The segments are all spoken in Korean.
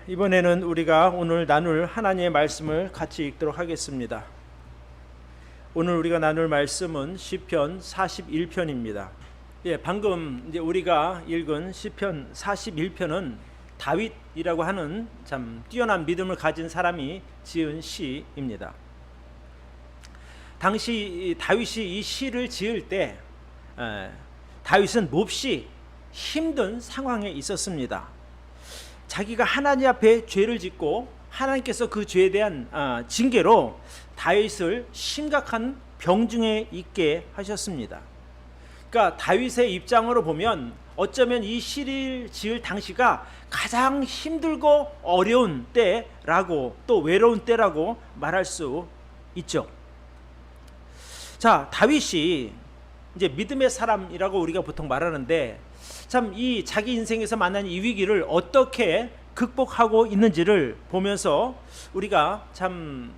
이번에는 우리가 오늘 나눌 하나님의 말씀을 같이 읽도록 하겠습니다. 오늘 우리가 나눌 말씀은 시편 41편입니다. 방금 이제 우리가 읽은 시편 41편은 다윗이라고 하는 참 뛰어난 믿음을 가진 사람이 지은 시입니다. 당시 다윗이 이 시를 지을 때 다윗은 몹시 힘든 상황에 있었습니다. 자기가 하나님 앞에 죄를 짓고 하나님께서 그 죄에 대한 징계로 다윗을 심각한 병중에 있게 하셨습니다. 그러니까 다윗의 입장으로 보면 어쩌면 이 시를 지을 당시가 가장 힘들고 어려운 때라고 또 외로운 때라고 말할 수 있죠. 자, 다윗이 이제 믿음의 사람이라고 우리가 보통 말하는데 참 이 자기 인생에서 만난 이 위기를 어떻게 극복하고 있는지를 보면서 우리가 참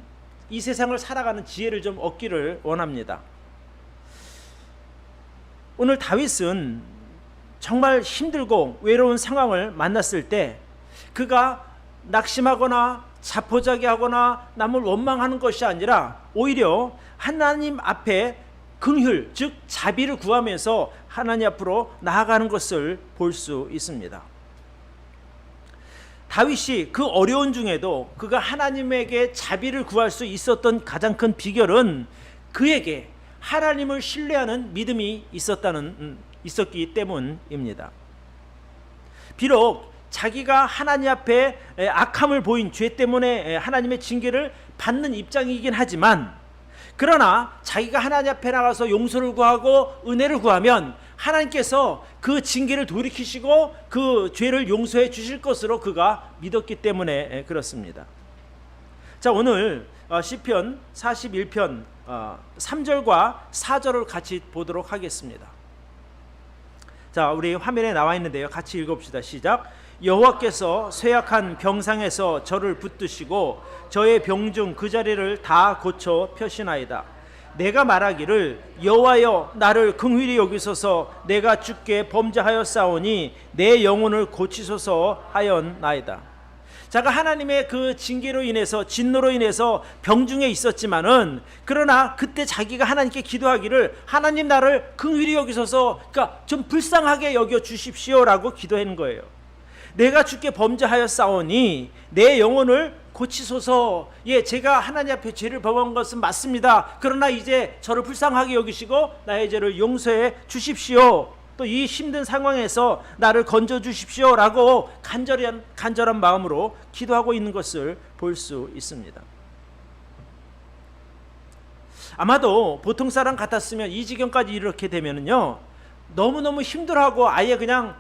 이 세상을 살아가는 지혜를 좀 얻기를 원합니다. 오늘 다윗은 정말 힘들고 외로운 상황을 만났을 때 그가 낙심하거나 자포자기하거나 남을 원망하는 것이 아니라 오히려 하나님 앞에 긍휼, 즉 자비를 구하면서 하나님 앞으로 나아가는 것을 볼 수 있습니다. 다윗이 그 어려운 중에도 그가 하나님에게 자비를 구할 수 있었던 가장 큰 비결은 그에게 하나님을 신뢰하는 믿음이 있었기 때문입니다. 비록 자기가 하나님 앞에 악함을 보인 죄 때문에 하나님의 징계를 받는 입장이긴 하지만 그러나 자기가 하나님 앞에 나가서 용서를 구하고 은혜를 구하면 하나님께서 그 징계를 돌이키시고 그 죄를 용서해 주실 것으로 그가 믿었기 때문에 그렇습니다. 자, 오늘 시편 41편 3절과 4절을 같이 보도록 하겠습니다. 자, 우리 화면에 나와 있는데요. 같이 읽어봅시다. 시작. 여호와께서 쇠약한 병상에서 저를 붙드시고 저의 병중 그 자리를 다 고쳐 펴시나이다. 내가 말하기를 여호와여 나를 긍휼히 여기소서. 내가 주께 범죄하였사오니 내 영혼을 고치소서 하였나이다. 자가 하나님의 그 징계로 인해서 진노로 인해서 병중에 있었지만은 그러나 그때 자기가 하나님께 기도하기를 하나님 나를 긍휼히 여기소서, 그러니까 좀 불쌍하게 여겨 주십시오라고 기도하는 거예요. 내가 주께 범죄하였사오니 내 영혼을 고치소서. 제가 하나님 앞에 죄를 범한 것은 맞습니다. 그러나 이제 저를 불쌍하게 여기시고 나의 죄를 용서해 주십시오. 또 이 힘든 상황에서 나를 건져 주십시오라고 간절한 마음으로 기도하고 있는 것을 볼 수 있습니다. 아마도 보통 사람 같았으면 이 지경까지 이렇게 되면은요 너무너무 힘들어하고 아예 그냥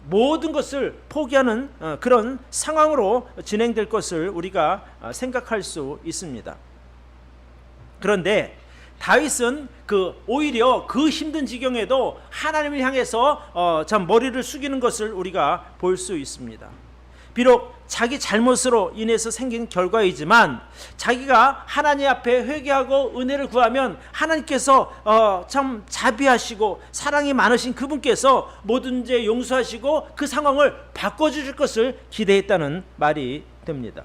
모든 것을 포기하는 그런 상황으로 진행될 것을 우리가 생각할 수 있습니다. 그런데 다윗은 오히려 그 힘든 지경에도 하나님을 향해서 참 머리를 숙이는 것을 우리가 볼 수 있습니다. 비록 자기 잘못으로 인해서 생긴 결과이지만 자기가 하나님 앞에 회개하고 은혜를 구하면 하나님께서 참 자비하시고 사랑이 많으신 그분께서 모든 죄 용서하시고 그 상황을 바꿔주실 것을 기대했다는 말이 됩니다.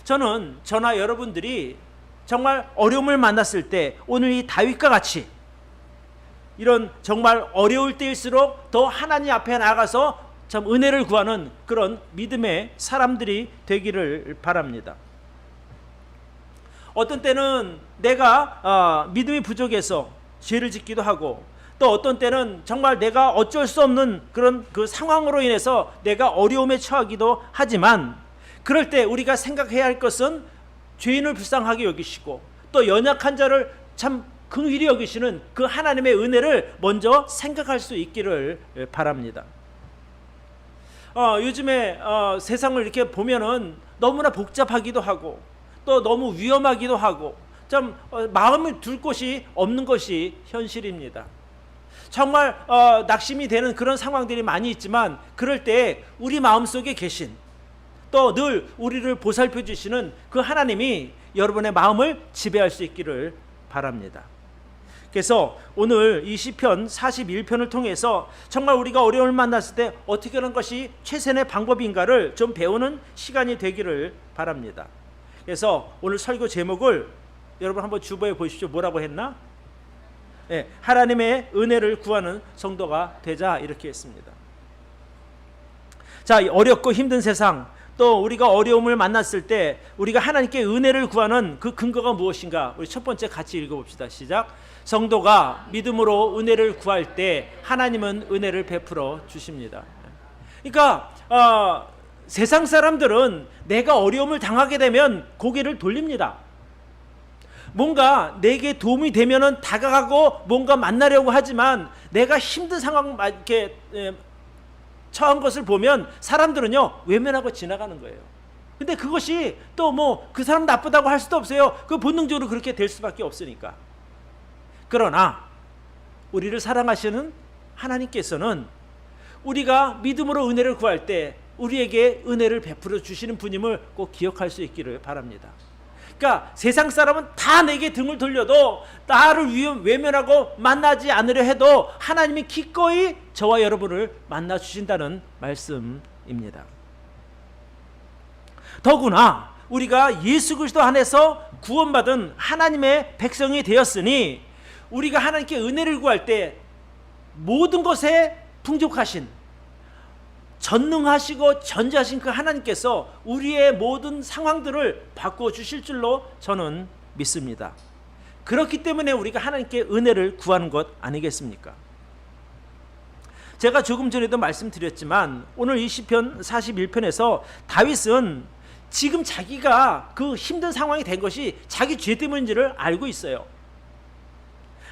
저는 저나 여러분들이 정말 어려움을 만났을 때 오늘 이 다윗과 같이 이런 정말 어려울 때일수록 더 하나님 앞에 나가서 참 은혜를 구하는 그런 믿음의 사람들이 되기를 바랍니다. 어떤 때는 내가 믿음이 부족해서 죄를 짓기도 하고 또 어떤 때는 정말 내가 어쩔 수 없는 그런 그 상황으로 인해서 내가 어려움에 처하기도 하지만 그럴 때 우리가 생각해야 할 것은 죄인을 불쌍하게 여기시고 또 연약한 자를 참 긍휼히 여기시는 그 하나님의 은혜를 먼저 생각할 수 있기를 바랍니다. 요즘에 세상을 이렇게 보면은 너무나 복잡하기도 하고 또 너무 위험하기도 하고 좀 마음을 둘 곳이 없는 것이 현실입니다. 정말 낙심이 되는 그런 상황들이 많이 있지만 그럴 때 우리 마음속에 계신 또 늘 우리를 보살펴 주시는 그 하나님이 여러분의 마음을 지배할 수 있기를 바랍니다. 그래서 오늘 이 시편 41편을 통해서 정말 우리가 어려움을 만났을 때 어떻게 하는 것이 최선의 방법인가를 좀 배우는 시간이 되기를 바랍니다. 그래서 오늘 설교 제목을 여러분 한번 주보에 보십시오. 뭐라고 했나? 네, 하나님의 은혜를 구하는 성도가 되자, 이렇게 했습니다. 자, 어렵고 힘든 세상, 또 우리가 어려움을 만났을 때 우리가 하나님께 은혜를 구하는 그 근거가 무엇인가? 우리 첫 번째 같이 읽어봅시다. 시작. 성도가 믿음으로 은혜를 구할 때 하나님은 은혜를 베풀어 주십니다. 그러니까 세상 사람들은 내가 어려움을 당하게 되면 고개를 돌립니다. 뭔가 내게 도움이 되면은 다가가고 뭔가 만나려고 하지만 내가 힘든 상황 이렇게 처한 것을 보면 사람들은요 외면하고 지나가는 거예요. 근데 그것이 또 뭐 그 사람 나쁘다고 할 수도 없어요. 그 본능적으로 그렇게 될 수밖에 없으니까. 그러나 우리를 사랑하시는 하나님께서는 우리가 믿음으로 은혜를 구할 때 우리에게 은혜를 베풀어 주시는 분임을 꼭 기억할 수 있기를 바랍니다. 그러니까 세상 사람은 다 내게 등을 돌려도 나를 외면하고 만나지 않으려 해도 하나님이 기꺼이 저와 여러분을 만나 주신다는 말씀입니다. 더구나 우리가 예수 그리스도 안에서 구원받은 하나님의 백성이 되었으니 우리가 하나님께 은혜를 구할 때 모든 것에 풍족하신, 전능하시고 전지하신 그 하나님께서 우리의 모든 상황들을 바꿔주실 줄로 저는 믿습니다. 그렇기 때문에 우리가 하나님께 은혜를 구하는 것 아니겠습니까? 제가 조금 전에도 말씀드렸지만 오늘 이 시편 41편에서 다윗은 지금 자기가 그 힘든 상황이 된 것이 자기 죄 때문인지를 알고 있어요.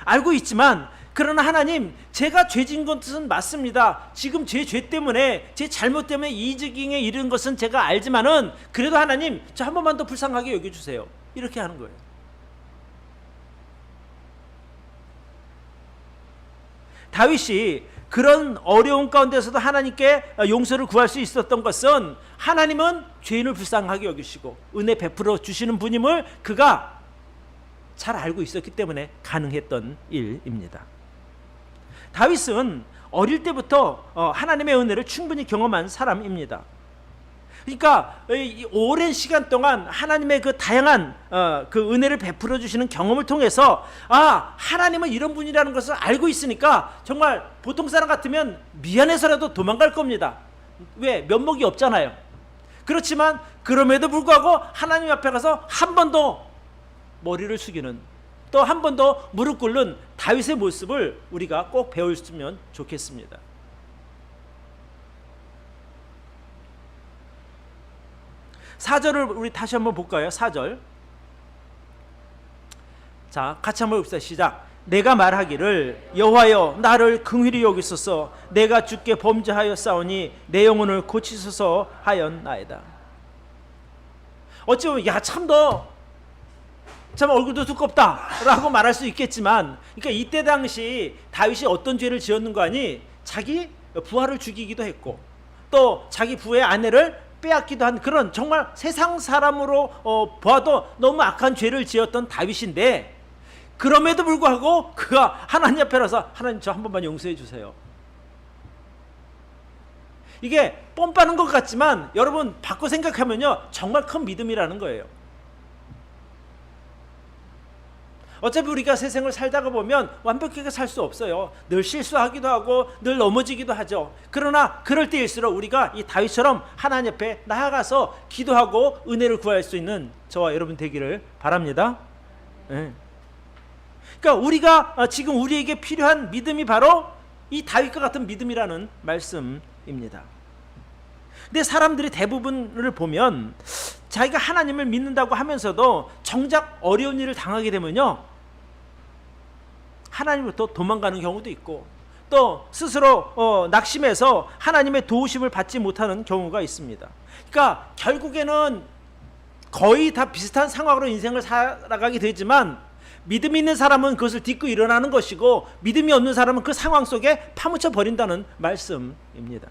알고 있지만 그러나 하나님, 제가 죄진 것은 맞습니다. 지금 제 죄 때문에, 제 잘못 때문에 이 지경에 이른 것은 제가 알지만은 그래도 하나님, 저 한 번만 더 불쌍하게 여겨주세요. 이렇게 하는 거예요. 다윗이 그런 어려운 가운데서도 하나님께 용서를 구할 수 있었던 것은 하나님은 죄인을 불쌍하게 여기시고 은혜 베풀어 주시는 분임을 그가 잘 알고 있었기 때문에 가능했던 일입니다. 다윗은 어릴 때부터 하나님의 은혜를 충분히 경험한 사람입니다. 그러니까 이 오랜 시간 동안 하나님의 그 다양한 그 은혜를 베풀어 주시는 경험을 통해서 하나님은 이런 분이라는 것을 알고 있으니까 정말 보통 사람 같으면 미안해서라도 도망갈 겁니다. 왜? 면목이 없잖아요. 그렇지만 그럼에도 불구하고 하나님 앞에 가서 한 번 더 머리를 숙이는, 또 한 번 더 무릎 꿇는 다윗의 모습을 우리가 꼭 배웠으면 좋겠습니다. 사절을 우리 다시 한번 볼까요? 4절. 자, 같이 한번 봅시다. 시작. 내가 말하기를 여호와여 나를 긍휼히 여기소서, 내가 주께 범죄하였사오니 내 영혼을 고치소서 하였나이다. 어찌 보면 참 얼굴도 두껍다 라고 말할 수 있겠지만, 그러니까 이때 당시 다윗이 어떤 죄를 지었는가 하니 자기 부하를 죽이기도 했고 또 자기 부의 아내를 빼앗기도 한 그런 정말 세상 사람으로 봐도 너무 악한 죄를 지었던 다윗인데, 그럼에도 불구하고 그가 하나님 앞에 나서 하나님 저 한 번만 용서해 주세요. 이게 뻔빠는 것 같지만 여러분 바꿔 생각하면요 정말 큰 믿음이라는 거예요. 어차피 우리가 세상을 살다가 보면 완벽하게 살 수 없어요. 늘 실수하기도 하고 늘 넘어지기도 하죠. 그러나 그럴 때일수록 우리가 이 다윗처럼 하나님 앞에 나아가서 기도하고 은혜를 구할 수 있는 저와 여러분 되기를 바랍니다. 네. 그러니까 우리가 지금 우리에게 필요한 믿음이 바로 이 다윗과 같은 믿음이라는 말씀입니다. 근데 사람들이 대부분을 보면 자기가 하나님을 믿는다고 하면서도 정작 어려운 일을 당하게 되면요 하나님으로부터 도망가는 경우도 있고 또 스스로 낙심해서 하나님의 도우심을 받지 못하는 경우가 있습니다. 그러니까 결국에는 거의 다 비슷한 상황으로 인생을 살아가게 되지만 믿음 있는 사람은 그것을 딛고 일어나는 것이고 믿음이 없는 사람은 그 상황 속에 파묻혀 버린다는 말씀입니다.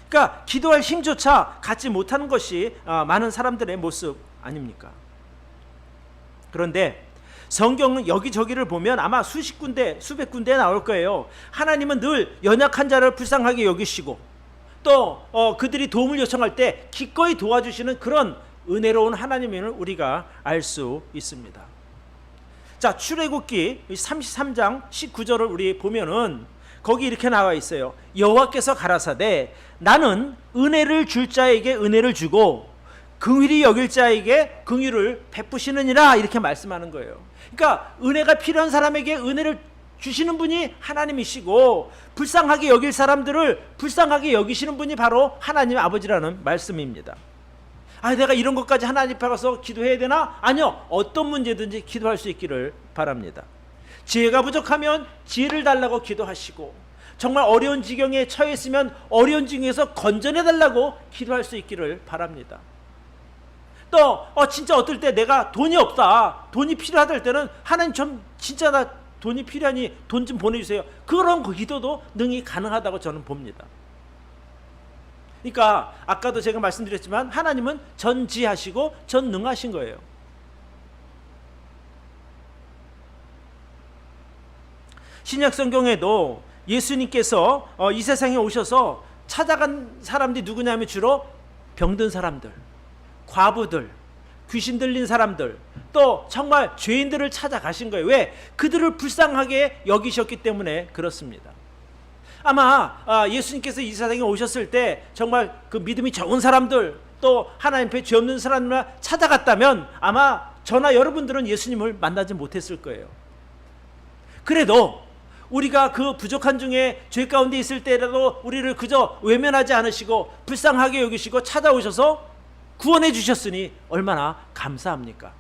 그러니까 기도할 힘조차 갖지 못하는 것이 많은 사람들의 모습 아닙니까? 그런데 성경은 여기저기를 보면 아마 수십 군데, 수백 군데 나올 거예요. 하나님은 늘 연약한 자를 불쌍하게 여기시고 또 그들이 도움을 요청할 때 기꺼이 도와주시는 그런 은혜로운 하나님임을 우리가 알 수 있습니다. 자, 출애굽기 33장 19절을 우리 보면은 거기 이렇게 나와 있어요. 여호와께서 가라사대 나는 은혜를 줄 자에게 은혜를 주고 긍휼히 여길 자에게 긍휼을 베푸시느니라, 이렇게 말씀하는 거예요. 그러니까 은혜가 필요한 사람에게 은혜를 주시는 분이 하나님이시고 불쌍하게 여길 사람들을 불쌍하게 여기시는 분이 바로 하나님 아버지라는 말씀입니다. 내가 이런 것까지 하나님 앞에 가서 기도해야 되나? 아니요. 어떤 문제든지 기도할 수 있기를 바랍니다. 지혜가 부족하면 지혜를 달라고 기도하시고, 정말 어려운 지경에 처해 있으면 어려운 지경에서 건져내 달라고 기도할 수 있기를 바랍니다. 또 진짜 어떨 때 내가 돈이 없다, 돈이 필요하다 할 때는 하나님 좀 진짜 나 돈이 필요하니 돈 좀 보내주세요. 그런 기도도 능히 가능하다고 저는 봅니다. 그러니까 아까도 제가 말씀드렸지만 하나님은 전지하시고 전능하신 거예요. 신약 성경에도 예수님께서 이 세상에 오셔서 찾아간 사람들이 누구냐면 주로 병든 사람들, 과부들, 귀신 들린 사람들, 또 정말 죄인들을 찾아가신 거예요. 왜? 그들을 불쌍하게 여기셨기 때문에 그렇습니다. 아마 예수님께서 이 세상에 오셨을 때 정말 그 믿음이 적은 사람들, 또 하나님 앞에 죄 없는 사람을 찾아갔다면 아마 저나 여러분들은 예수님을 만나지 못했을 거예요. 그래도 우리가 그 부족한 중에 죄 가운데 있을 때라도 우리를 그저 외면하지 않으시고 불쌍하게 여기시고 찾아오셔서 구원해 주셨으니 얼마나 감사합니까?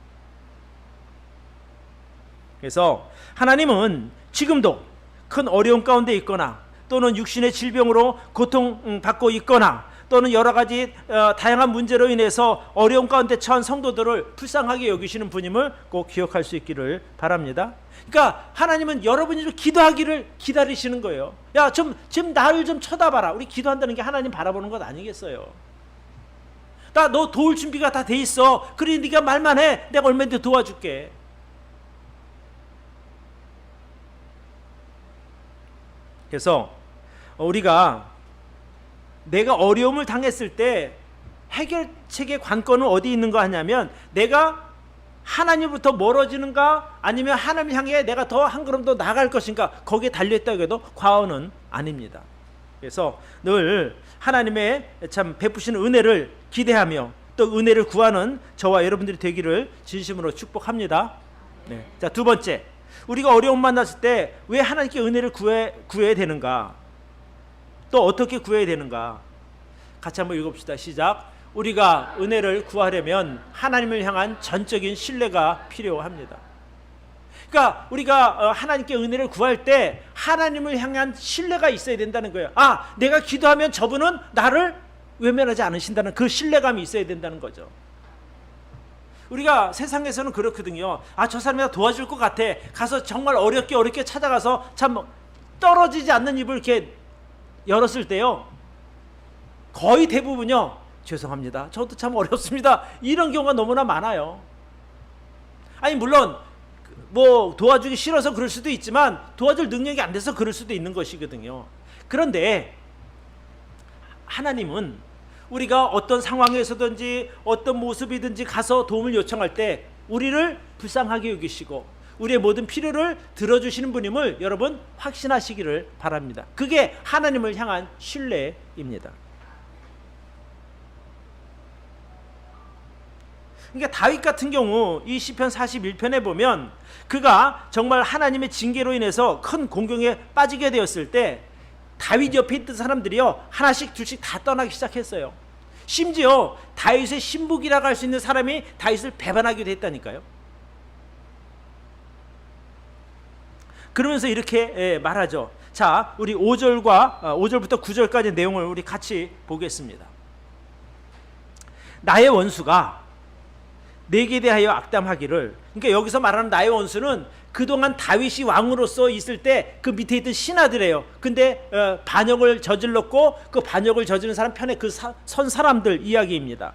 그래서 하나님은 지금도 큰 어려움 가운데 있거나 또는 육신의 질병으로 고통받고 있거나 또는 여러 가지 다양한 문제로 인해서 어려움 가운데 처한 성도들을 불쌍하게 여기시는 분임을 꼭 기억할 수 있기를 바랍니다. 그러니까 하나님은 여러분이 기도하기를 기다리시는 거예요. 야, 지금 나를 좀 쳐다봐라. 우리 기도한다는 게 하나님 바라보는 것 아니겠어요? 너 도울 준비가 다 돼 있어. 그래, 네가 말만 해. 내가 얼마든지 도와줄게. 그래서 우리가 내가 어려움을 당했을 때 해결책의 관건은 어디 있는 거 하냐면 내가 하나님부터 멀어지는가 아니면 하나님 향해 내가 더 한 걸음 더 나아갈 것인가, 거기에 달려있다고 해도 과언은 아닙니다. 그래서 늘 하나님의 참 베푸시는 은혜를 기대하며 또 은혜를 구하는 저와 여러분들이 되기를 진심으로 축복합니다. 네. 자, 두 번째, 우리가 어려움 만났을 때 왜 하나님께 은혜를 구해야 되는가, 또 어떻게 구해야 되는가, 같이 한번 읽읍시다. 시작. 우리가 은혜를 구하려면 하나님을 향한 전적인 신뢰가 필요합니다. 그러니까 우리가 하나님께 은혜를 구할 때 하나님을 향한 신뢰가 있어야 된다는 거예요. 내가 기도하면 저분은 나를 외면하지 않으신다는 그 신뢰감이 있어야 된다는 거죠. 우리가 세상에서는 그렇거든요. 저 사람이 나 도와줄 것 같아. 가서 정말 어렵게 찾아가서 참 떨어지지 않는 입을 이렇게 열었을 때요, 거의 대부분요, 죄송합니다, 저도 참 어렵습니다, 이런 경우가 너무나 많아요. 물론 뭐 도와주기 싫어서 그럴 수도 있지만 도와줄 능력이 안 돼서 그럴 수도 있는 것이거든요. 그런데 하나님은 우리가 어떤 상황에서든지 어떤 모습이든지 가서 도움을 요청할 때 우리를 불쌍하게 여기시고 우리의 모든 필요를 들어주시는 분임을 여러분 확신하시기를 바랍니다. 그게 하나님을 향한 신뢰입니다. 그러니까 다윗 같은 경우 이 시편 41편에 보면 그가 정말 하나님의 징계로 인해서 큰 공경에 빠지게 되었을 때 다윗 옆에 있던 사람들이요, 하나씩 둘씩 다 떠나기 시작했어요. 심지어 다윗의 신복이라고 할 수 있는 사람이 다윗을 배반하기도 했다니까요. 그러면서 이렇게 말하죠. 자, 우리 5절부터 9절까지 내용을 우리 같이 보겠습니다. 나의 원수가 내게 대하여 악담하기를, 그러니까 여기서 말하는 나의 원수는 그동안 다윗이 왕으로서 있을 때 그 밑에 있던 신하들이에요. 근데 반역을 저질렀고 그 반역을 저지른 사람 편에 그 선 사람들 이야기입니다.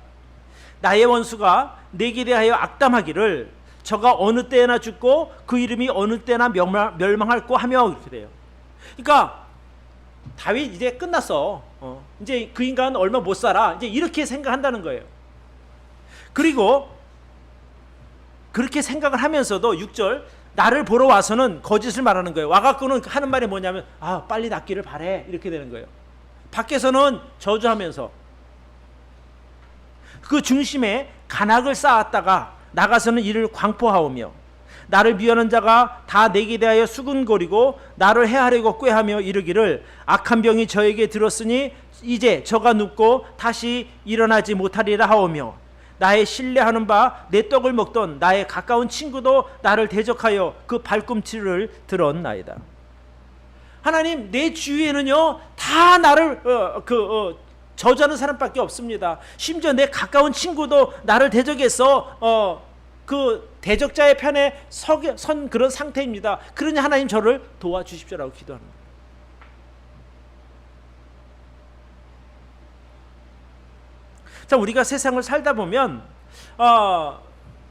나의 원수가 내게 대하여 악담하기를 저가 어느 때나 죽고 그 이름이 어느 때나 멸망할고 하며 이렇게 돼요. 그러니까 다윗 이제 끝났어. 이제 그 인간 얼마 못 살아. 이제 이렇게 생각한다는 거예요. 그리고 그렇게 생각을 하면서도 6절 나를 보러 와서는 거짓을 말하는 거예요. 와갖고는 하는 말이 뭐냐면 빨리 낫기를 바래 이렇게 되는 거예요. 밖에서는 저주하면서 그 중심에 간악을 쌓았다가 나가서는 이를 광포하오며 나를 미워하는 자가 다 내게 대하여 수군거리고 나를 해하려고 꾀하며 이르기를 악한 병이 저에게 들었으니 이제 저가 눕고 다시 일어나지 못하리라 하오며 나의 신뢰하는 바 내 떡을 먹던 나의 가까운 친구도 나를 대적하여 그 발꿈치를 들었나이다. 하나님, 내 주위에는요 다 나를 저주하는 사람밖에 없습니다. 심지어 내 가까운 친구도 나를 대적해서 그 대적자의 편에 선 그런 상태입니다. 그러니 하나님 저를 도와주십시오라고 기도하는 거예요. 자, 우리가 세상을 살다 보면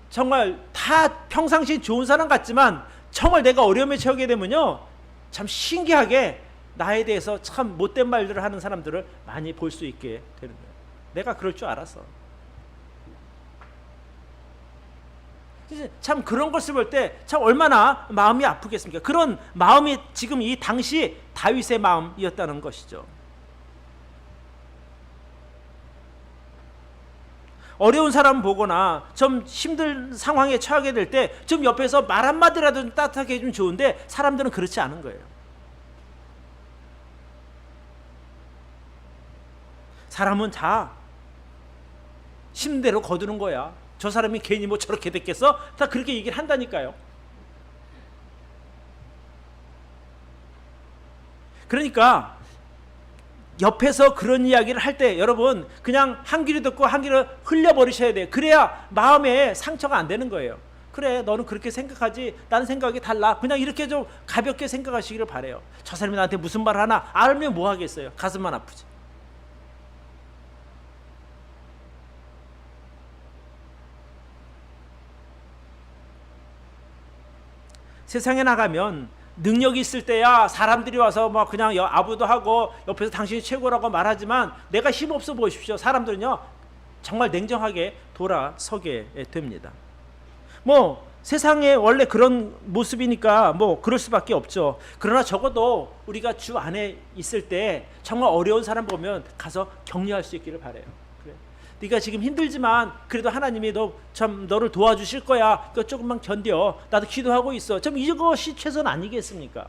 정말 다 평상시 좋은 사람 같지만 정말 내가 어려움에 처하게 되면요 참 신기하게 나에 대해서 참 못된 말들을 하는 사람들을 많이 볼 수 있게 되는 거예요. 내가 그럴 줄 알았어. 참 그런 것을 볼 때 참 얼마나 마음이 아프겠습니까? 그런 마음이 지금 이 당시 다윗의 마음이었다는 것이죠. 어려운 사람 보거나 좀 힘든 상황에 처하게 될 때 좀 옆에서 말 한마디라도 좀 따뜻하게 해주면 좋은데 사람들은 그렇지 않은 거예요. 사람은 다 힘든 대로 거두는 거야. 저 사람이 괜히 뭐 저렇게 됐겠어? 다 그렇게 얘기를 한다니까요. 그러니까 옆에서 그런 이야기를 할 때 여러분 그냥 한 귀로 듣고 한 귀로 흘려버리셔야 돼요. 그래야 마음에 상처가 안 되는 거예요. 그래, 너는 그렇게 생각하지, 나는 생각이 달라. 그냥 이렇게 좀 가볍게 생각하시기를 바래요. 저 사람이 나한테 무슨 말을 하나 알면 뭐 하겠어요. 가슴만 아프지. 세상에 나가면 능력이 있을 때야 사람들이 와서 뭐 그냥 아부도 하고 옆에서 당신이 최고라고 말하지만 내가 힘없어 보십시오. 사람들은요 정말 냉정하게 돌아서게 됩니다. 뭐 세상에 원래 그런 모습이니까 뭐 그럴 수밖에 없죠. 그러나 적어도 우리가 주 안에 있을 때 정말 어려운 사람 보면 가서 격려할 수 있기를 바라요. 그래, 네가 지금 힘들지만 그래도 하나님이 너를 도와주실 거야. 그거 조금만 견뎌. 나도 기도하고 있어. 좀 이것이 최선 아니겠습니까?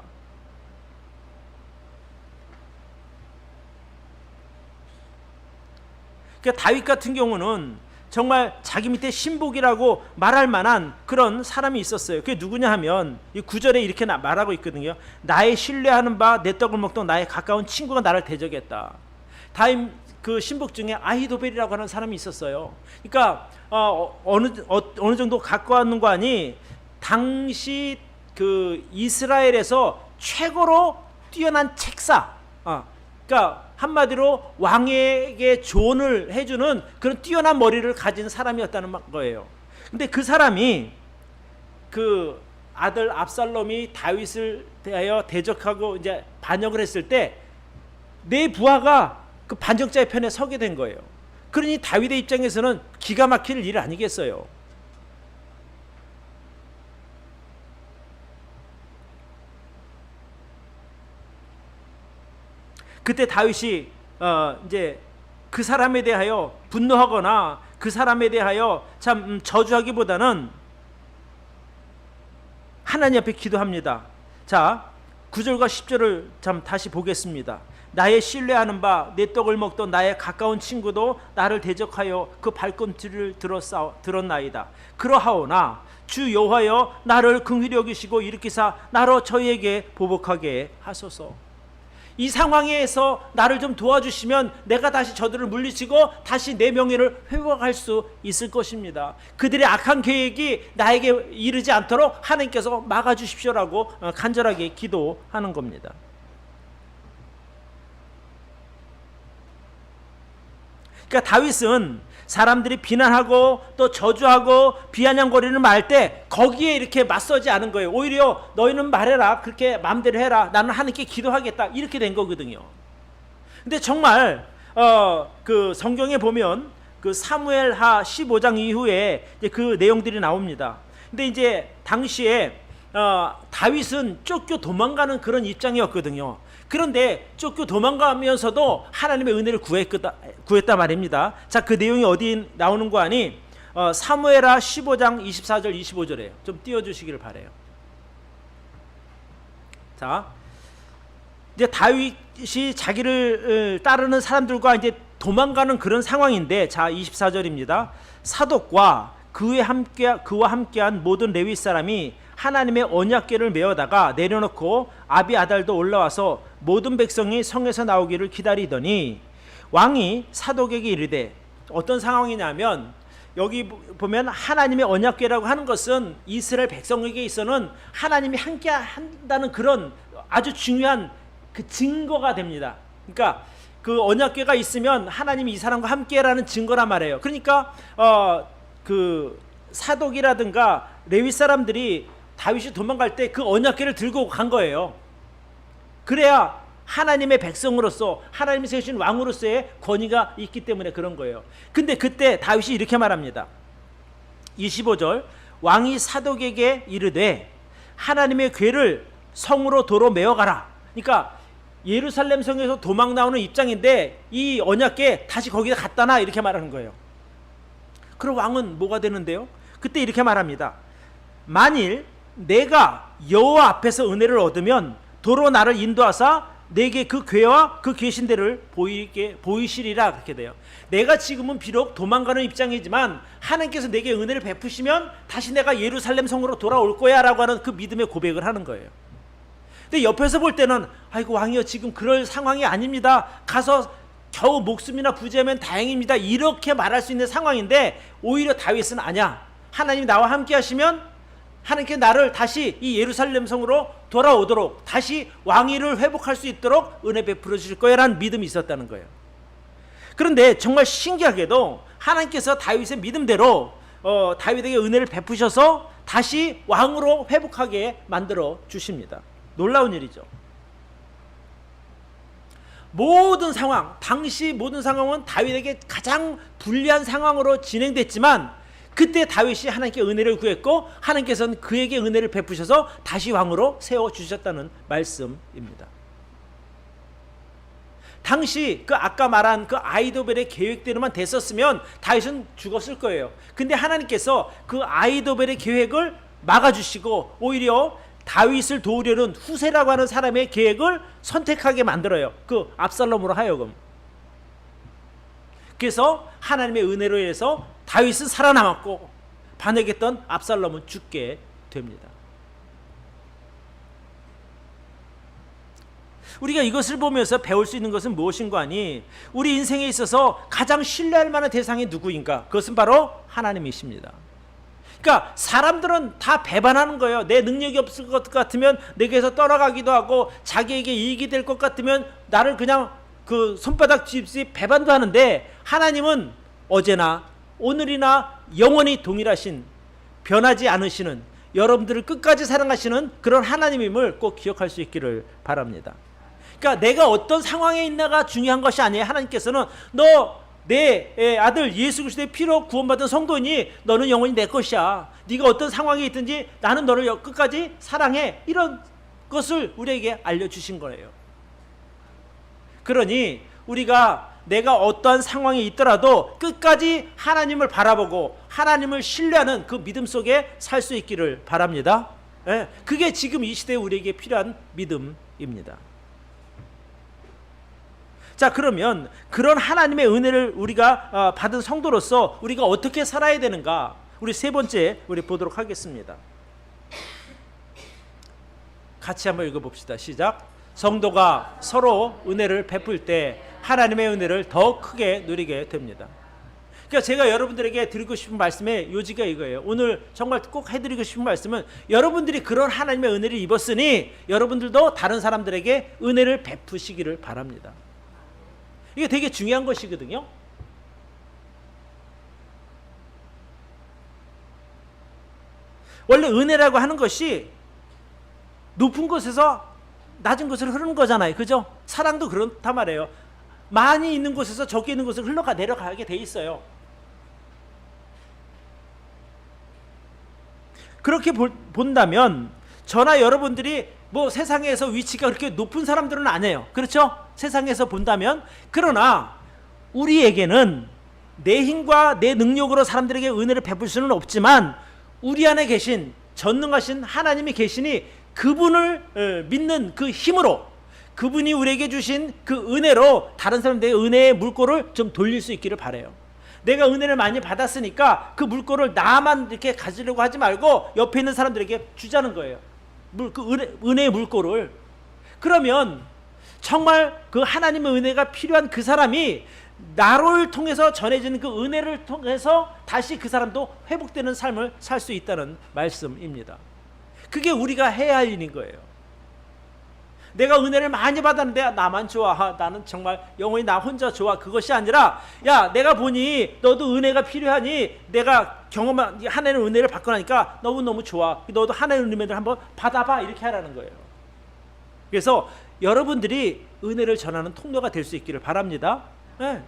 그러니까 다윗 같은 경우는 정말 자기 밑에 신복이라고 말할 만한 그런 사람이 있었어요. 그게 누구냐 하면 이 9절에 이렇게 말하고 있거든요. 나의 신뢰하는 바 내 떡을 먹던 나의 가까운 친구가 나를 대적했다. 다윗 그 신복 중에 아히도벨이라고 하는 사람이 있었어요. 그러니까 어느 정도 갖고 왔는 거 아니 당시 그 이스라엘에서 최고로 뛰어난 책사, 그러니까 한마디로 왕에게 조언을 해주는 그런 뛰어난 머리를 가진 사람이었다는 거예요. 근데 그 사람이 그 아들 압살롬이 다윗을 대하여 대적하고 이제 반역을 했을 때 내 부하가 그 반역자의 편에 서게 된 거예요. 그러니 다윗의 입장에서는 기가 막힐 일 아니겠어요. 그때 다윗이 이제 그 사람에 대하여 분노하거나 그 사람에 대하여 참 저주하기보다는 하나님 앞에 기도합니다. 자, 9절과 10절을 참 다시 보겠습니다. 나의 신뢰하는 바 내 떡을 먹던 나의 가까운 친구도 나를 대적하여 그 발꿈치를 들었나이다. 그러하오나 주 여호와여 나를 긍휼히 여기시고 일으키사 나로 저희에게 보복하게 하소서. 이 상황에서 나를 좀 도와주시면 내가 다시 저들을 물리치고 다시 내 명예를 회복할 수 있을 것입니다. 그들의 악한 계획이 나에게 이르지 않도록 하나님께서 막아주십시오라고 간절하게 기도하는 겁니다. 그러니까 다윗은 사람들이 비난하고 또 저주하고 비아냥거리는 말 때 거기에 이렇게 맞서지 않은 거예요. 오히려 너희는 말해라, 그렇게 마음대로 해라, 나는 하나님께 기도하겠다, 이렇게 된 거거든요. 근데 정말 그 성경에 보면 그 사무엘하 15장 이후에 이제 그 내용들이 나옵니다. 근데 이제 당시에 다윗은 쫓겨 도망가는 그런 입장이었거든요. 그런데 쫓겨 도망가면서도 하나님의 은혜를 구했단 말입니다. 자, 그 내용이 어디 나오는 거 아니? 사무엘하 15장 24절 25절이에요. 좀 띄워주시기를 바래요. 자, 이제 다윗이 자기를 따르는 사람들과 이제 도망가는 그런 상황인데, 자 24절입니다. 사독과 그와 함께한 모든 레위 사람이 하나님의 언약궤를 메어다가 내려놓고 아비아달도 올라와서 모든 백성이 성에서 나오기를 기다리더니 왕이 사독에게 이르되, 어떤 상황이냐면 여기 보면 하나님의 언약궤라고 하는 것은 이스라엘 백성에게 있어서는 하나님이 함께 한다는 그런 아주 중요한 그 증거가 됩니다. 그러니까 그 언약궤가 있으면 하나님이 이 사람과 함께라는 증거란 말이에요. 그러니까 그 사독이라든가 레위 사람들이 다윗이 도망갈 때 그 언약궤를 들고 간 거예요. 그래야 하나님의 백성으로서 하나님이 세우신 왕으로서의 권위가 있기 때문에 그런 거예요. 근데 그때 다윗이 이렇게 말합니다. 25절, 왕이 사독에게 이르되 하나님의 궤를 성으로 도로 메어가라. 그러니까 예루살렘 성에서 도망 나오는 입장인데 이 언약궤 다시 거기다 갖다 놔, 이렇게 말하는 거예요. 그럼 왕은 뭐가 되는데요? 그때 이렇게 말합니다. 만일 내가 여호와 앞에서 은혜를 얻으면 도로 나를 인도하사 내게 그 궤와 그 계신대를 보이시리라, 그렇게 돼요. 내가 지금은 비록 도망가는 입장이지만 하나님께서 내게 은혜를 베푸시면 다시 내가 예루살렘 성으로 돌아올 거야 라고 하는 그 믿음의 고백을 하는 거예요. 근데 옆에서 볼 때는 아이고 왕이여, 지금 그럴 상황이 아닙니다, 가서 겨우 목숨이나 부지하면 다행입니다, 이렇게 말할 수 있는 상황인데, 오히려 다윗은 아니야, 하나님이 나와 함께 하시면 하나님께 나를 다시 이 예루살렘 성으로 돌아오도록, 다시 왕위를 회복할 수 있도록 은혜 베풀어 주실 거야 라는 믿음이 있었다는 거예요. 그런데 정말 신기하게도 하나님께서 다윗의 믿음대로 다윗에게 은혜를 베푸셔서 다시 왕으로 회복하게 만들어 주십니다. 놀라운 일이죠. 모든 상황, 당시 모든 상황은 다윗에게 가장 불리한 상황으로 진행됐지만 그때 다윗이 하나님께 은혜를 구했고 하나님께서는 그에게 은혜를 베푸셔서 다시 왕으로 세워주셨다는 말씀입니다. 당시 그 아까 말한 그 아이도벨의 계획대로만 됐었으면 다윗은 죽었을 거예요. 근데 하나님께서 그 아이도벨의 계획을 막아주시고 오히려 다윗을 도우려는 후세라고 하는 사람의 계획을 선택하게 만들어요. 그 압살롬으로 하여금. 그래서 하나님의 은혜로 인해서 다윗은 살아남았고 반역했던 압살롬은 죽게 됩니다. 우리가 이것을 보면서 배울 수 있는 것은 무엇인가 하니, 우리 인생에 있어서 가장 신뢰할 만한 대상이 누구인가? 그것은 바로 하나님이십니다. 그러니까 사람들은 다 배반하는 거예요. 내 능력이 없을 것 같으면 내게서 떠나가기도 하고, 자기에게 이익이 될 것 같으면 나를 그냥 그 손바닥 뒤집지 배반도 하는데, 하나님은 어제나 오늘이나 영원히 동일하신, 변하지 않으시는, 여러분들을 끝까지 사랑하시는 그런 하나님임을 꼭 기억할 수 있기를 바랍니다. 그러니까 내가 어떤 상황에 있나가 중요한 것이 아니에요. 하나님께서는 너 내 아들 예수 그리스도의 피로 구원받은 성도니 너는 영원히 내 것이야, 네가 어떤 상황에 있든지 나는 너를 끝까지 사랑해, 이런 것을 우리에게 알려주신 거예요. 그러니 우리가 내가 어떠한 상황에 있더라도 끝까지 하나님을 바라보고 하나님을 신뢰하는 그 믿음 속에 살 수 있기를 바랍니다. 그게 지금 이 시대에 우리에게 필요한 믿음입니다. 자, 그러면 그런 하나님의 은혜를 우리가 받은 성도로서 우리가 어떻게 살아야 되는가, 우리 세 번째 우리 보도록 하겠습니다. 같이 한번 읽어봅시다. 시작. 성도가 서로 은혜를 베풀 때 하나님의 은혜를 더 크게 누리게 됩니다. 그러니까 제가 여러분들에게 드리고 싶은 말씀의 요지가 이거예요. 오늘 정말 꼭 해드리고 싶은 말씀은, 여러분들이 그런 하나님의 은혜를 입었으니 여러분들도 다른 사람들에게 은혜를 베푸시기를 바랍니다. 이게 되게 중요한 것이거든요. 원래 은혜라고 하는 것이 높은 곳에서 낮은 곳으로 흐르는 거잖아요. 그죠? 사랑도 그렇단 말이에요. 많이 있는 곳에서 적게 있는 곳으로 내려가게 돼 있어요. 그렇게 본다면 저나 여러분들이 뭐 세상에서 위치가 그렇게 높은 사람들은 아니에요. 그렇죠? 세상에서 본다면. 그러나 우리에게는 내 힘과 내 능력으로 사람들에게 은혜를 베풀 수는 없지만 우리 안에 계신 전능하신 하나님이 계시니 그분을 믿는 그 힘으로, 그분이 우리에게 주신 그 은혜로 다른 사람들에게 은혜의 물꼬를 좀 돌릴 수 있기를 바라요. 내가 은혜를 많이 받았으니까 그 물꼬를 나만 이렇게 가지려고 하지 말고 옆에 있는 사람들에게 주자는 거예요. 은혜의 물꼬를. 그러면 정말 그 하나님의 은혜가 필요한 그 사람이 나를 통해서 전해지는 그 은혜를 통해서 다시 그 사람도 회복되는 삶을 살 수 있다는 말씀입니다. 그게 우리가 해야 할 일인 거예요. 내가 은혜를 많이 받았는데 나만 좋아, 나는 정말 영원히 나 혼자 좋아, 그것이 아니라 야, 내가 보니 너도 은혜가 필요하니 내가 경험한 하나님의 은혜를 받고 나니까 너무너무 좋아, 너도 하나님의 은혜를 한번 받아봐, 이렇게 하라는 거예요. 그래서 여러분들이 은혜를 전하는 통로가 될 수 있기를 바랍니다. 네.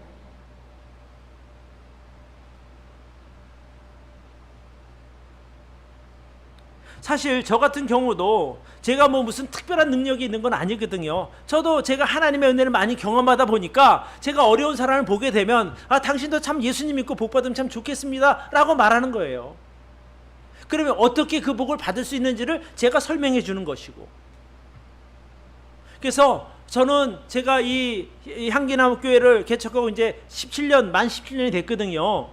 사실 저 같은 경우도 제가 뭐 무슨 특별한 능력이 있는 건 아니거든요. 저도 제가 하나님의 은혜를 많이 경험하다 보니까 제가 어려운 사람을 보게 되면 당신도 참 예수님 믿고 복 받으면 참 좋겠습니다 라고 말하는 거예요. 그러면 어떻게 그 복을 받을 수 있는지를 제가 설명해 주는 것이고, 그래서 저는 제가 이 향기나무 교회를 개척하고 이제 만 17년이 됐거든요.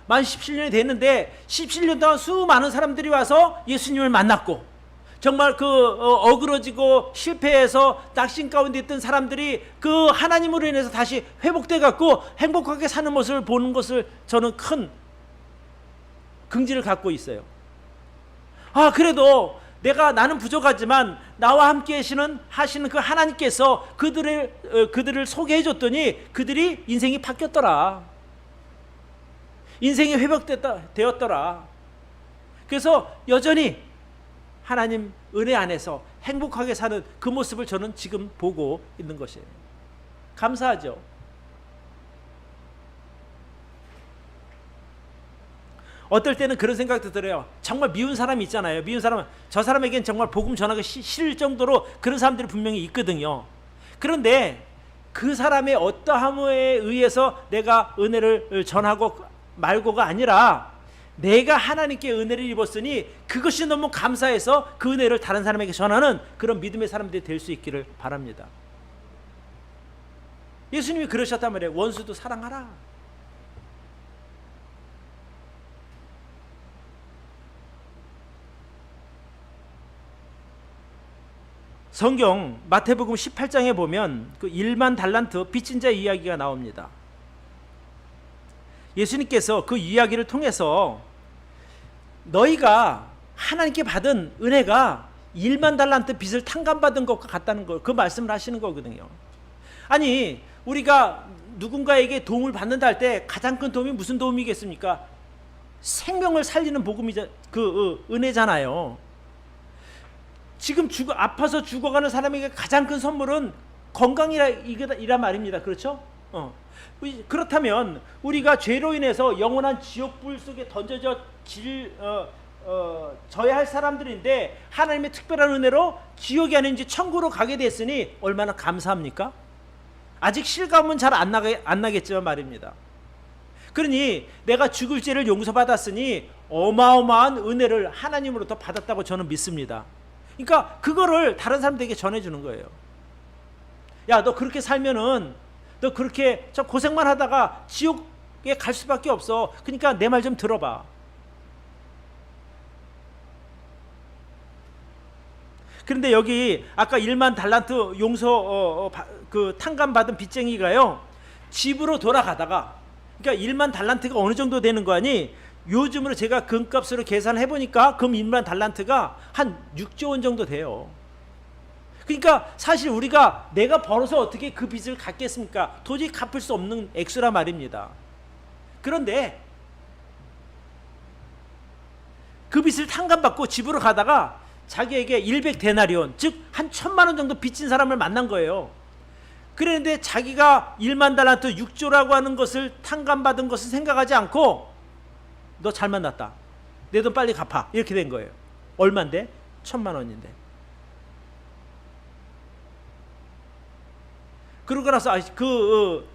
만 17년이 됐는데 17년 동안 수많은 사람들이 와서 예수님을 만났고, 정말 어그러지고 실패해서 낙심 가운데 있던 사람들이 그 하나님으로 인해서 다시 회복돼 갖고 행복하게 사는 모습을 보는 것을 저는 큰 긍지를 갖고 있어요. 그래도 나는 부족하지만 나와 함께 하시는 그 하나님께서 그들을 소개해 줬더니 그들이 인생이 바뀌었더라. 인생이 회복되었더라. 그래서 여전히 하나님 은혜 안에서 행복하게 사는 그 모습을 저는 지금 보고 있는 것이에요. 감사하죠. 어떨 때는 그런 생각도 들어요. 정말 미운 사람이 있잖아요. 미운 사람은 저 사람에겐 정말 복음 전하기 싫을 정도로 그런 사람들이 분명히 있거든요. 그런데 그 사람의 어떠함에 의해서 내가 은혜를 전하고 말고가 아니라 내가 하나님께 은혜를 입었으니 그것이 너무 감사해서 그 은혜를 다른 사람에게 전하는 그런 믿음의 사람들이 될 수 있기를 바랍니다. 예수님이 그러셨단 말이에요. 원수도 사랑하라. 성경 마태복음 18장에 보면 그 1만 달란트 빚진 자 이야기가 나옵니다. 예수님께서 그 이야기를 통해서 너희가 하나님께 받은 은혜가 1만 달란트 빚을 탕감받은 것과 같다는 걸, 그 말씀을 하시는 거거든요. 아니, 우리가 누군가에게 도움을 받는다 할 때 가장 큰 도움이 무슨 도움이겠습니까? 생명을 살리는 복음이자 은혜잖아요. 지금 아파서 죽어가는 사람에게 가장 큰 선물은 건강이란 말입니다. 그렇죠? 그렇다면 우리가 죄로 인해서 영원한 지옥불 속에 던져져 져야 할 사람들인데 하나님의 특별한 은혜로 지옥이 아닌지 천국으로 가게 됐으니 얼마나 감사합니까? 아직 실감은 잘 안 나겠지만 말입니다. 그러니 내가 죽을 죄를 용서받았으니 어마어마한 은혜를 하나님으로부터 받았다고 저는 믿습니다. 그러니까 그거를 다른 사람들에게 전해주는 거예요. 야, 너 그렇게 살면은 너 그렇게 저 고생만 하다가 지옥에 갈 수밖에 없어. 그러니까 내 말 좀 들어봐. 그런데 여기 아까 1만 달란트 그 탕감받은 빚쟁이가요, 집으로 돌아가다가, 그러니까 1만 달란트가 어느 정도 되는 거 아니? 요즘으로 제가 금값으로 계산해 보니까 금 1만 달란트가 한 6조 원 정도 돼요. 그러니까 사실 우리가 내가 벌어서 어떻게 그 빚을 갚겠습니까? 도저히 갚을 수 없는 액수라 말입니다. 그런데 그 빚을 탕감받고 집으로 가다가 자기에게 100데나리온, 즉 한 1000만 원 정도 빚진 사람을 만난 거예요. 그런데 자기가 1만 달란트 6조라고 하는 것을 탕감받은 것을 생각하지 않고 너 잘 만났다, 내 돈 빨리 갚아, 이렇게 된 거예요. 얼만데? 1000만 원인데. 그러고 나서 그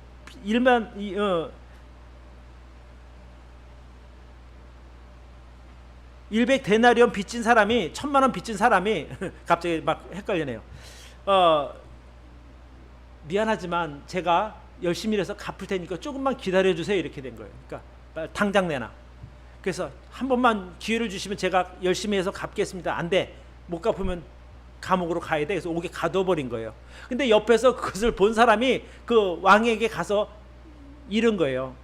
100데나리온 빚진 사람이, 1000만 원 빚진 사람이 갑자기 막 헷갈리네요. 미안하지만 제가 열심히 일해서 갚을 테니까 조금만 기다려 주세요, 이렇게 된 거예요. 그러니까 당장 내놔. 그래서 한 번만 기회를 주시면 제가 열심히 해서 갚겠습니다. 안 돼, 못 갚으면 감옥으로 가야 돼. 그래서 옥에 가둬버린 거예요. 근데 옆에서 그것을 본 사람이 그 왕에게 가서 이른 거예요.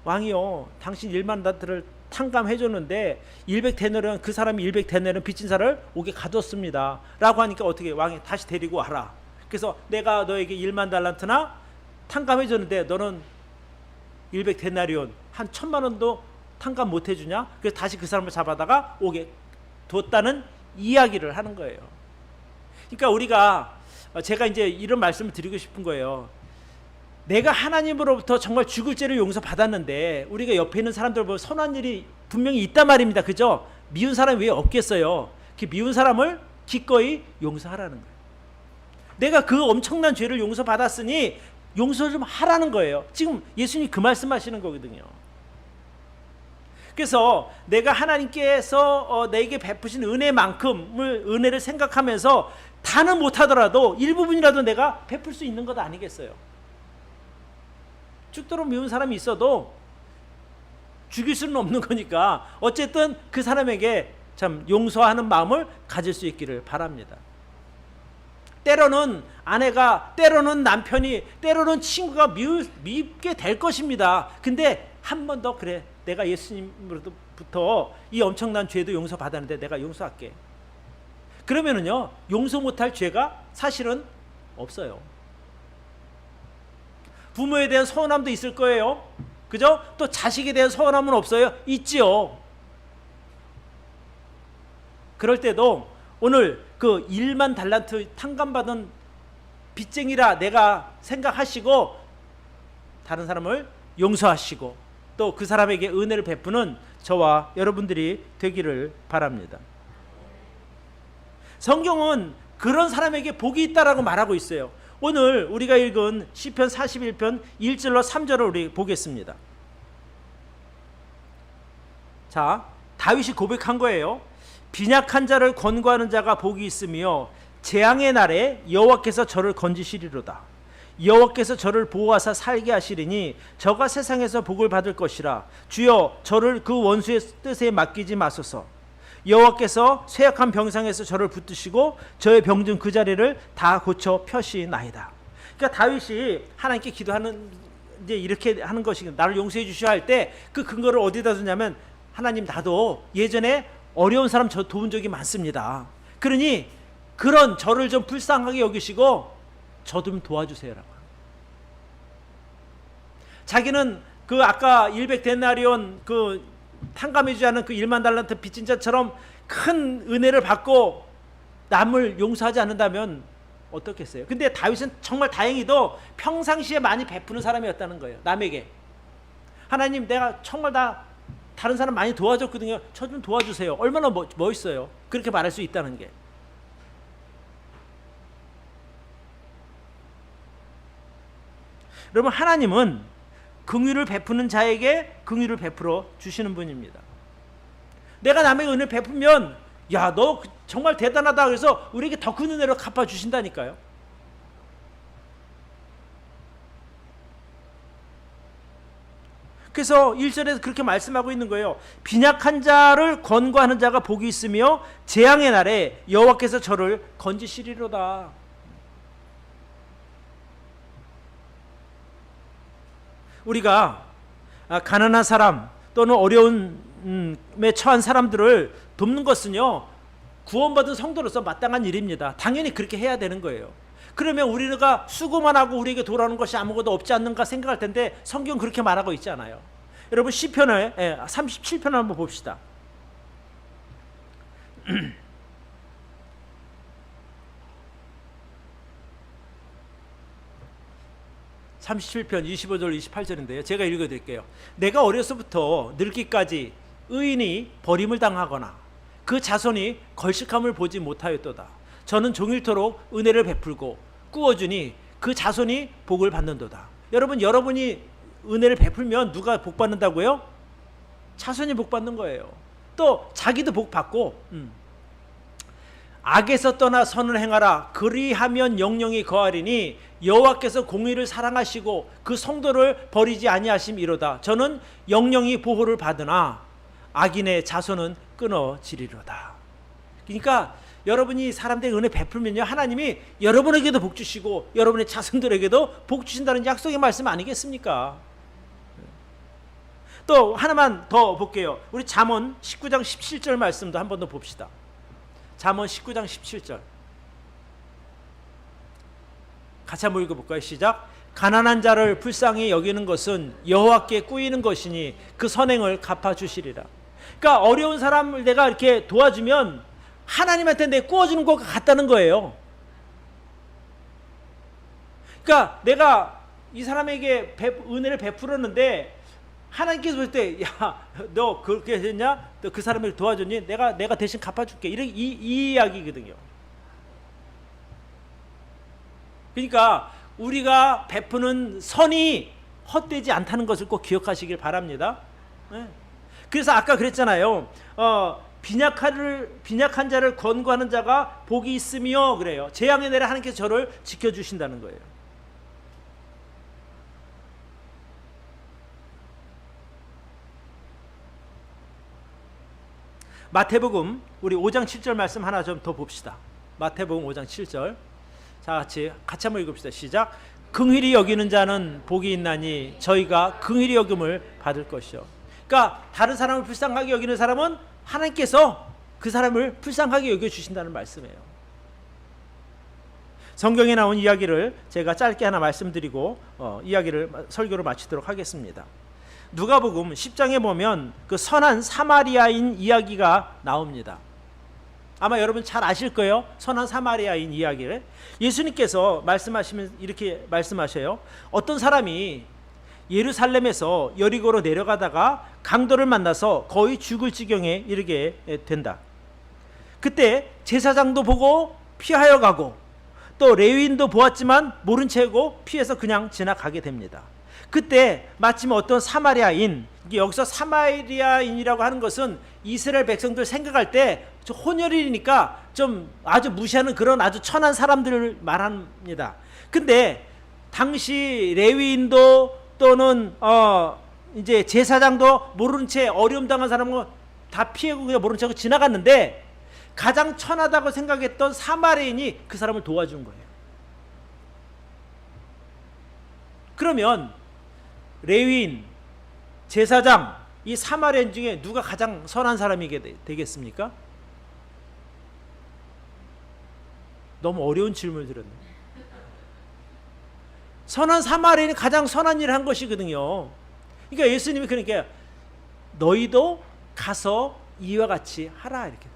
왕이요, 당신 1만 달란트를 탕감해 줬는데 100데나리온, 그 사람이 100데나리온 빚진 사람을 옥에 가뒀습니다 라고 하니까 어떻게, 왕이 다시 데리고 와라. 그래서 내가 너에게 1만 달란트나 탕감해 줬는데 너는 100데나리온 한 1000만 원도 탕감 못 해주냐? 그래서 다시 그 사람을 잡아다가 옥에 뒀다는 이야기를 하는 거예요. 그러니까 우리가, 제가 이제 이런 말씀을 드리고 싶은 거예요. 내가 하나님으로부터 정말 죽을 죄를 용서받았는데 우리가 옆에 있는 사람들 보면 선한 일이 분명히 있단 말입니다. 그죠? 미운 사람이 왜 없겠어요? 그 미운 사람을 기꺼이 용서하라는 거예요. 내가 그 엄청난 죄를 용서받았으니 용서 좀 하라는 거예요. 지금 예수님이 그 말씀하시는 거거든요. 그래서 내가 하나님께서 내게 베푸신 은혜만큼을, 은혜를 생각하면서 다는 못하더라도 일부분이라도 내가 베풀 수 있는 것 아니겠어요? 죽도록 미운 사람이 있어도 죽일 수는 없는 거니까 어쨌든 그 사람에게 참 용서하는 마음을 가질 수 있기를 바랍니다. 때로는 아내가, 때로는 남편이, 때로는 친구가 밉게 될 것입니다. 근데 한 번 더, 그래, 내가 예수님으로부터 이 엄청난 죄도 용서받았는데 내가 용서할게. 그러면은요, 용서 못할 죄가 사실은 없어요. 부모에 대한 서운함도 있을 거예요. 그죠? 또 자식에 대한 서운함은 없어요? 있지요. 그럴 때도 오늘 그 1만 달란트 탕감받은 빚쟁이라 내가 생각하시고 다른 사람을 용서하시고 또 그 사람에게 은혜를 베푸는 저와 여러분들이 되기를 바랍니다. 성경은 그런 사람에게 복이 있다라고 말하고 있어요. 오늘 우리가 읽은 시편 41편 1절로 3절을 우리 보겠습니다. 자, 다윗이 고백한 거예요. 빈약한 자를 권고하는 자가 복이 있으며 재앙의 날에 여호와께서 저를 건지시리로다. 여호와께서 저를 보호하사 살게 하시리니 저가 세상에서 복을 받을 것이라. 주여, 저를 그 원수의 뜻에 맡기지 마소서. 여호와께서 쇠약한 병상에서 저를 붙드시고 저의 병든 그 자리를 다 고쳐 펴시나이다. 그러니까 다윗이 하나님께 기도하는, 이제 이렇게 하는 것이, 나를 용서해 주시오 할 때 그 근거를 어디다 두냐면, 하나님, 나도 예전에 어려운 사람 저 도운 적이 많습니다. 그러니 그런 저를 좀 불쌍하게 여기시고 저 좀 도와주세요라고. 자기는 그 아까 100데나리온 그 탕감해주지 않은 그 1만 달란트 빚진 자처럼 큰 은혜를 받고 남을 용서하지 않는다면 어떻겠어요? 근데 다윗은 정말 다행히도 평상시에 많이 베푸는 사람이었다는 거예요. 남에게. 하나님, 내가 정말 다른 사람 많이 도와줬거든요. 저 좀 도와주세요. 얼마나 멋있어요. 그렇게 말할 수 있다는 게. 여러분, 하나님은 긍휼을 베푸는 자에게 긍휼을 베풀어 주시는 분입니다. 내가 남에게 은혜를 베푸면, 야, 너 정말 대단하다, 그래서 우리에게 더 큰 은혜로 갚아 주신다니까요. 그래서 1절에서 그렇게 말씀하고 있는 거예요. 빈약한 자를 권고하는 자가 복이 있으며 재앙의 날에 여호와께서 저를 건지시리로다. 우리가 가난한 사람 또는 어려움에 처한 사람들을 돕는 것은요, 구원받은 성도로서 마땅한 일입니다. 당연히 그렇게 해야 되는 거예요. 그러면 우리가 수고만 하고 우리에게 돌아오는 것이 아무것도 없지 않는가 생각할 텐데 성경 그렇게 말하고 있지 않아요. 여러분, 시편을 37편을 한번 봅시다. (37편) 25절 28절인데요. 제가 읽어드릴게요. 내가 어려서부터 늙기까지 의인이 버림을 당하거나 그 자손이 걸식함을 보지 못하였도다. 저는 종일토록 은혜를 베풀고 꾸어주니 그 자손이 복을 받는도다. 여러분이 은혜를 베풀면 누가 복 받는다고요? 자손이 복 받는 거예요. 또 자기도 복 받고. 악에서 떠나 선을 행하라. 그리하면 영영이 거하리니 여호와께서 공의를 사랑하시고 그 성도를 버리지 아니하심이로다. 저는 영영이 보호를 받으나 악인의 자손은 끊어지리로다. 그러니까 여러분이 사람들에게 은혜 베풀면요, 하나님이 여러분에게도 복 주시고 여러분의 자손들에게도 복 주신다는 약속의 말씀 아니겠습니까? 또 하나만 더 볼게요. 우리 잠언 19장 17절 말씀도 한 번 더 봅시다. 잠언 19장 17절 같이 한번 읽어볼까요? 시작. 가난한 자를 불쌍히 여기는 것은 여호와께 꾸이는 것이니 그 선행을 갚아주시리라. 그러니까 어려운 사람을 내가 이렇게 도와주면 하나님한테 내 꾸어주는 것 같다는 거예요. 그러니까 내가 이 사람에게 은혜를 베풀었는데 하나님께서 볼 때, 야, 너 그렇게 했냐? 너 그 사람을 도와줬니? 내가 대신 갚아줄게. 이 이야기거든요. 그러니까 우리가 베푸는 선이 헛되지 않다는 것을 꼭 기억하시길 바랍니다. 네. 그래서 아까 그랬잖아요. 빈약한 자를 권고하는 자가 복이 있으며 그래요. 재앙의 날에 하나님께서 저를 지켜주신다는 거예요. 마태복음 우리 5장 7절 말씀 하나 좀 더 봅시다. 마태복음 5장 7절 같이 한번 읽읍시다. 시작. 긍휼히 여기는 자는 복이 있나니 저희가 긍휼히 여김을 받을 것이요. 그러니까 다른 사람을 불쌍하게 여기는 사람은 하나님께서 그 사람을 불쌍하게 여겨주신다는 말씀이에요. 성경에 나온 이야기를 제가 짧게 하나 말씀드리고 설교를 마치도록 하겠습니다. 누가복음 10장에 보면 그 선한 사마리아인 이야기가 나옵니다. 아마 여러분 잘 아실 거예요. 선한 사마리아인 이야기를 예수님께서 말씀하시면 이렇게 말씀하셔요. 어떤 사람이 예루살렘에서 여리고로 내려가다가 강도를 만나서 거의 죽을 지경에 이르게 된다. 그때 제사장도 보고 피하여 가고 또 레위인도 보았지만 모른 채고 피해서 그냥 지나가게 됩니다. 그때 마침 어떤 사마리아인, 여기서 사마리아인이라고 하는 것은 이스라엘 백성들 생각할 때 혼혈이니까 좀 아주 무시하는 그런 아주 천한 사람들을 말합니다. 근데 당시 레위인도 또는 이제 제사장도 모른 채 어려움 당한 사람은 다 피하고 그냥 모른 채 지나갔는데 가장 천하다고 생각했던 사마리아인이 그 사람을 도와준 거예요. 그러면 레위인, 제사장, 이 사마리아인 중에 누가 가장 선한 사람이게 되겠습니까? 너무 어려운 질문을 드렸네요. 선한 사마리아인이 가장 선한 일을 한 것이거든요. 그러니까 예수님이 그러니까 너희도 가서 이와 같이 하라 이렇게.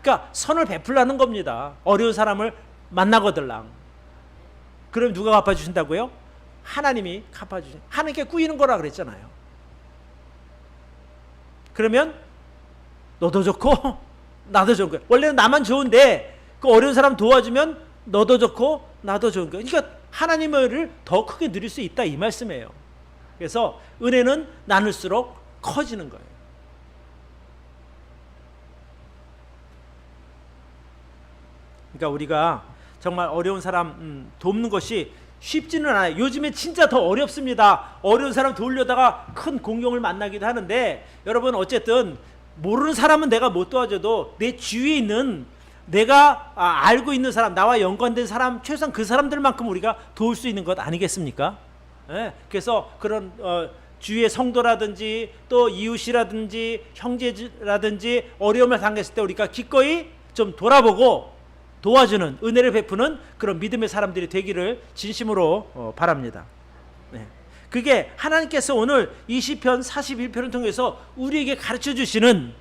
그러니까 선을 베풀라는 겁니다. 어려운 사람을 만나거들랑. 그럼 누가 갚아주신다고요? 하나님이 갚아주신. 하나님께 꾸이는 거라 그랬잖아요. 그러면 너도 좋고 나도 좋은 거야. 원래는 나만 좋은데 그 어려운 사람 도와주면 너도 좋고 나도 좋은 거야. 그러니까 하나님을 더 크게 누릴 수 있다 이 말씀이에요. 그래서 은혜는 나눌수록 커지는 거예요. 그러니까 우리가 정말 어려운 사람 돕는 것이 쉽지는 않아요. 요즘에 진짜 더 어렵습니다. 어려운 사람 도우려다가 큰 공경을 만나기도 하는데 여러분 어쨌든 모르는 사람은 내가 못 도와줘도 내 주위에 있는 내가 알고 있는 사람, 나와 연관된 사람, 최소한 그 사람들만큼 우리가 도울 수 있는 것 아니겠습니까? 네? 그래서 그런 주위의 성도라든지 또 이웃이라든지 형제라든지 어려움을 당했을 때 우리가 기꺼이 좀 돌아보고 도와주는, 은혜를 베푸는 그런 믿음의 사람들이 되기를 진심으로 바랍니다. 네. 그게 하나님께서 오늘 이 시편 41편을 통해서 우리에게 가르쳐 주시는,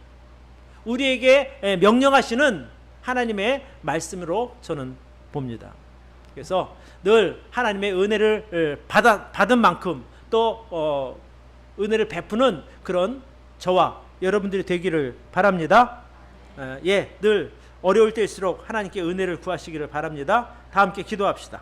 우리에게 명령하시는 하나님의 말씀으로 저는 봅니다. 그래서 늘 하나님의 은혜를 받은 만큼 또 은혜를 베푸는 그런 저와 여러분들이 되기를 바랍니다. 늘 어려울 때일수록 하나님께 은혜를 구하시기를 바랍니다. 다 함께 기도합시다.